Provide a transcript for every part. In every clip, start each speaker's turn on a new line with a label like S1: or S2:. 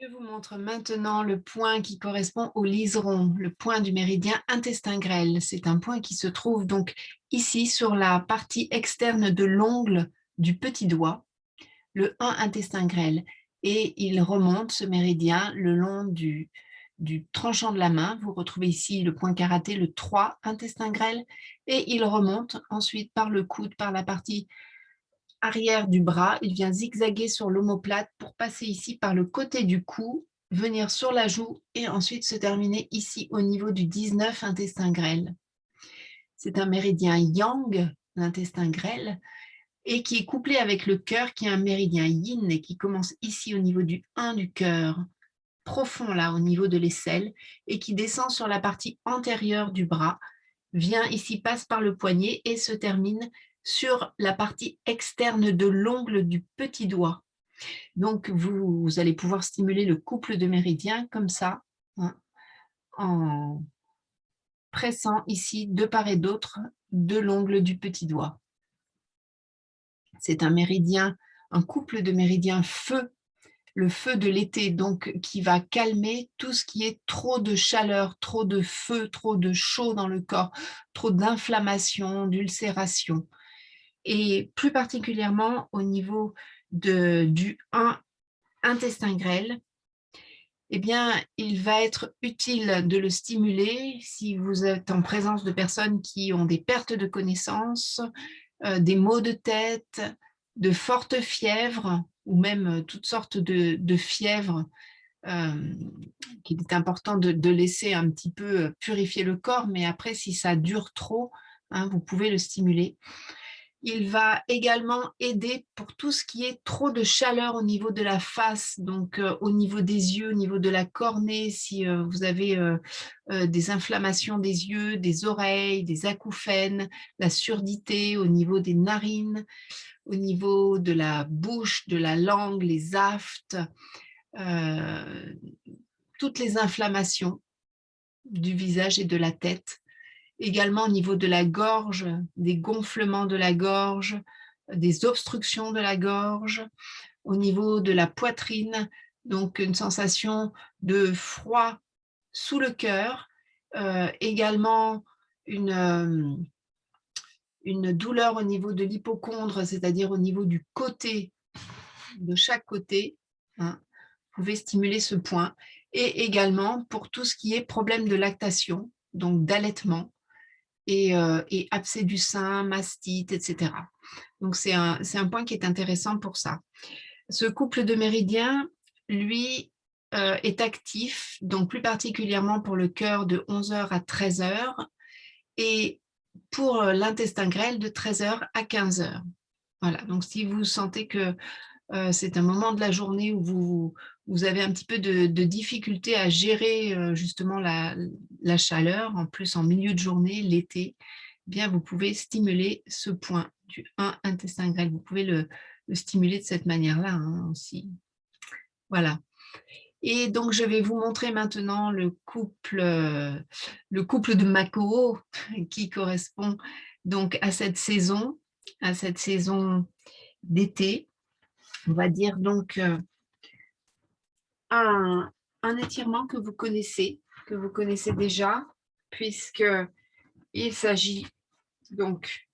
S1: Je vous montre maintenant le point qui correspond au liseron, le point du méridien intestin grêle. C'est un point qui se trouve donc ici sur la partie externe de l'ongle du petit doigt, le 1 intestin grêle. Et il remonte ce méridien le long du tranchant de la main. Vous retrouvez ici le point karaté, le 3 intestin grêle. Et il remonte ensuite par le coude, par la partie arrière du bras, il vient zigzaguer sur l'omoplate pour passer ici par le côté du cou, venir sur la joue et ensuite se terminer ici au niveau du 19 intestin grêle. C'est un méridien yang, l'intestin grêle, et qui est couplé avec le cœur qui est un méridien yin et qui commence ici au niveau du 1 du cœur, profond là au niveau de l'aisselle, et qui descend sur la partie antérieure du bras, vient ici, passe par le poignet et se termine sur la partie externe de l'ongle du petit doigt. Donc, vous allez pouvoir stimuler le couple de méridiens comme ça, hein, en pressant ici de part et d'autre de l'ongle du petit doigt. C'est un méridien, un couple de méridiens feu, le feu de l'été, donc qui va calmer tout ce qui est trop de chaleur, trop de feu, trop de chaud dans le corps, trop d'inflammation, d'ulcération. Et plus particulièrement au niveau du 1 intestin grêle, eh bien, il va être utile de le stimuler si vous êtes en présence de personnes qui ont des pertes de connaissance, des maux de tête, de fortes fièvres ou même toutes sortes de fièvres qu'il est important de laisser un petit peu purifier le corps, mais après, si ça dure trop, hein, vous pouvez le stimuler. Il va également aider pour tout ce qui est trop de chaleur au niveau de la face, donc au niveau des yeux, au niveau de la cornée, si vous avez des inflammations des yeux, des oreilles, des acouphènes, la surdité au niveau des narines, au niveau de la bouche, de la langue, les aftes, euh, toutes les inflammations du visage et de la tête. Également au niveau de la gorge, des gonflements de la gorge, des obstructions de la gorge, au niveau de la poitrine, donc une sensation de froid sous le cœur, également une douleur au niveau de l'hypocondre, c'est-à-dire au niveau du côté, de chaque côté, hein. Vous pouvez stimuler ce point. Et également pour tout ce qui est problème de lactation, donc d'allaitement, et abcès du sein, mastite, etc. Donc, c'est un point qui est intéressant pour ça. Ce couple de méridiens, lui, est actif, donc plus particulièrement pour le cœur de 11h à 13h et pour l'intestin grêle de 13h à 15h. Voilà, donc si vous sentez que c'est un moment de la journée où vous avez un petit peu de difficulté à gérer justement la chaleur, en plus en milieu de journée, l'été, eh bien vous pouvez stimuler ce point du 1 intestin grêle. Vous pouvez le stimuler de cette manière-là hein, aussi. Voilà. Et donc, je vais vous montrer maintenant le couple de Makō qui correspond donc à cette saison d'été. On va dire donc un étirement que vous connaissez déjà, puisqu'il s'agit donc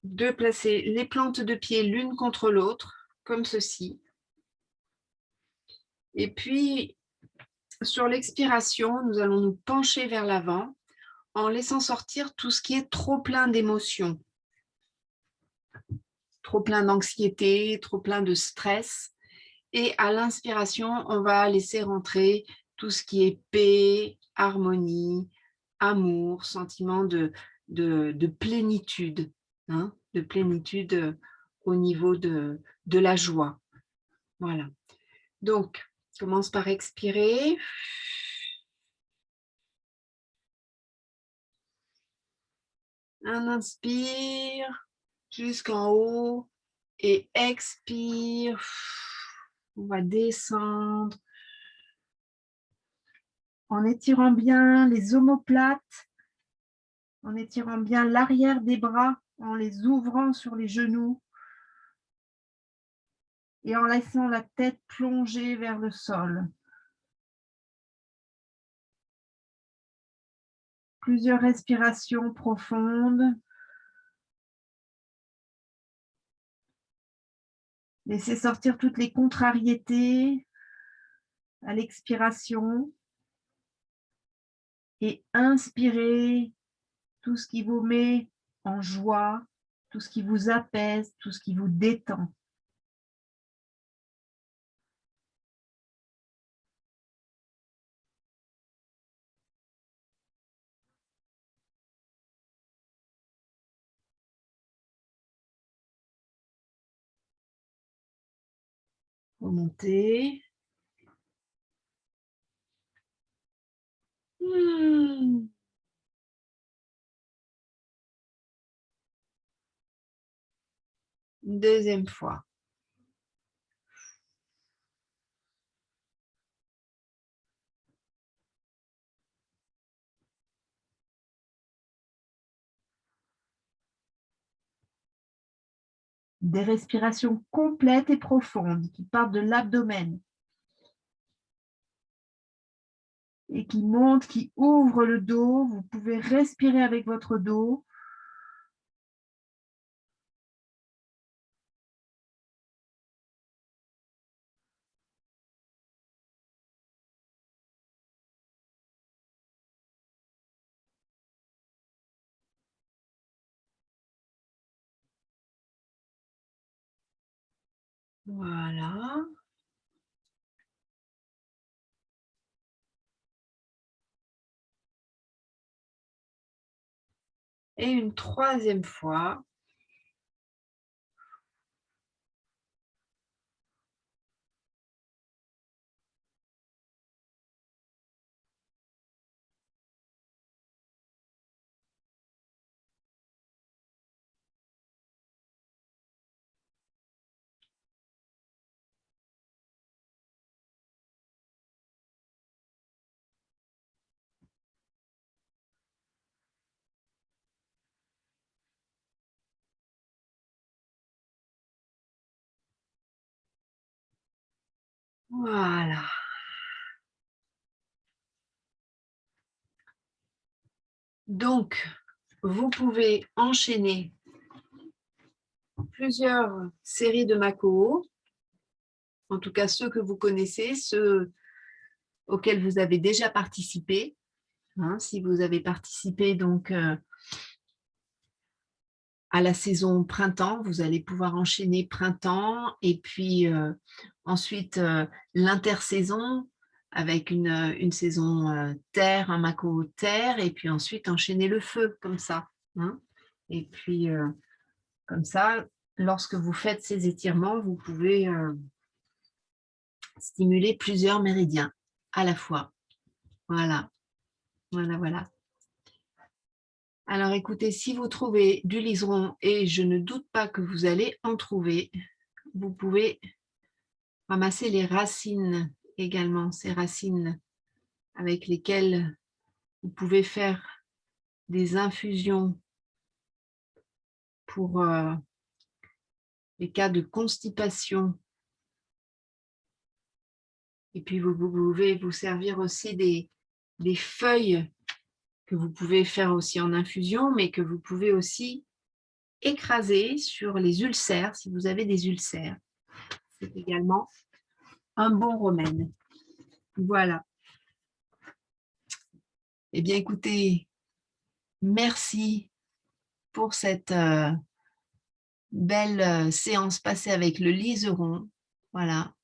S1: de placer les plantes de pied l'une contre l'autre, comme ceci. Et puis, sur l'expiration, nous allons nous pencher vers l'avant en laissant sortir tout ce qui est trop plein d'émotions, trop plein d'anxiété, trop plein de stress. Et à l'inspiration, on va laisser rentrer tout ce qui est paix, harmonie, amour, sentiment de plénitude, hein, de plénitude au niveau de la joie. Voilà. Donc, commence par expirer. Un inspire jusqu'en haut et expire. On va descendre en étirant bien les omoplates, en étirant bien l'arrière des bras, en les ouvrant sur les genoux. et en laissant la tête plonger vers le sol. Plusieurs respirations profondes. Laissez sortir toutes les contrariétés à l'expiration et inspirez tout ce qui vous met en joie, tout ce qui vous apaise, tout ce qui vous détend. Remontez. Une deuxième fois. Des respirations complètes et profondes qui partent de l'abdomen et qui montent, qui ouvrent le dos. Vous pouvez respirer avec votre dos. Voilà. Et une troisième fois. Voilà. Donc, vous pouvez enchaîner plusieurs séries de Makoho, en tout cas ceux que vous connaissez, ceux auxquels vous avez déjà participé. Si vous avez participé donc à la saison printemps, vous allez pouvoir enchaîner printemps et puis ensuite l'intersaison avec une saison terre, un Makoho terre, et puis ensuite enchaîner le feu comme ça. Et puis comme ça, lorsque vous faites ces étirements, vous pouvez stimuler plusieurs méridiens à la fois. Voilà, voilà, voilà. Alors écoutez, si vous trouvez du liseron, et je ne doute pas que vous allez en trouver, vous pouvez ramasser les racines également, ces racines avec lesquelles vous pouvez faire des infusions pour les cas de constipation. Et puis vous pouvez vous servir aussi des feuilles que vous pouvez faire aussi en infusion, mais que vous pouvez aussi écraser sur les ulcères, si vous avez des ulcères. C'est également un bon remède. Voilà. Eh bien, écoutez, merci pour cette belle séance passée avec le liseron. Voilà,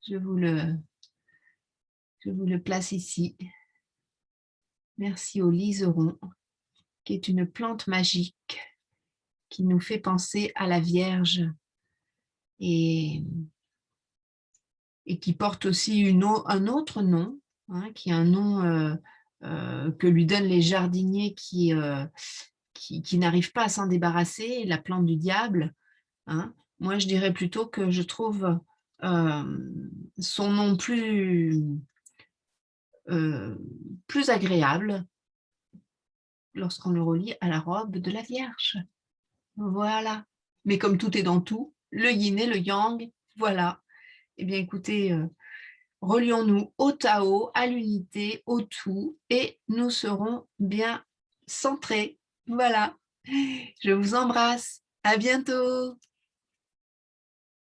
S1: je vous le place ici. Merci au liseron, qui est une plante magique qui nous fait penser à la Vierge et qui porte aussi un autre nom, qui est un nom que lui donnent les jardiniers qui n'arrivent pas à s'en débarrasser, la plante du diable. Moi, je dirais plutôt que je trouve son nom plus agréable lorsqu'on le relie à la robe de la Vierge. Voilà. Mais comme tout est dans tout, le yin et le yang Voilà. Eh bien, écoutez, relions-nous au Tao, à l'unité, au tout, et nous serons bien centrés. Voilà. Je vous embrasse. À bientôt.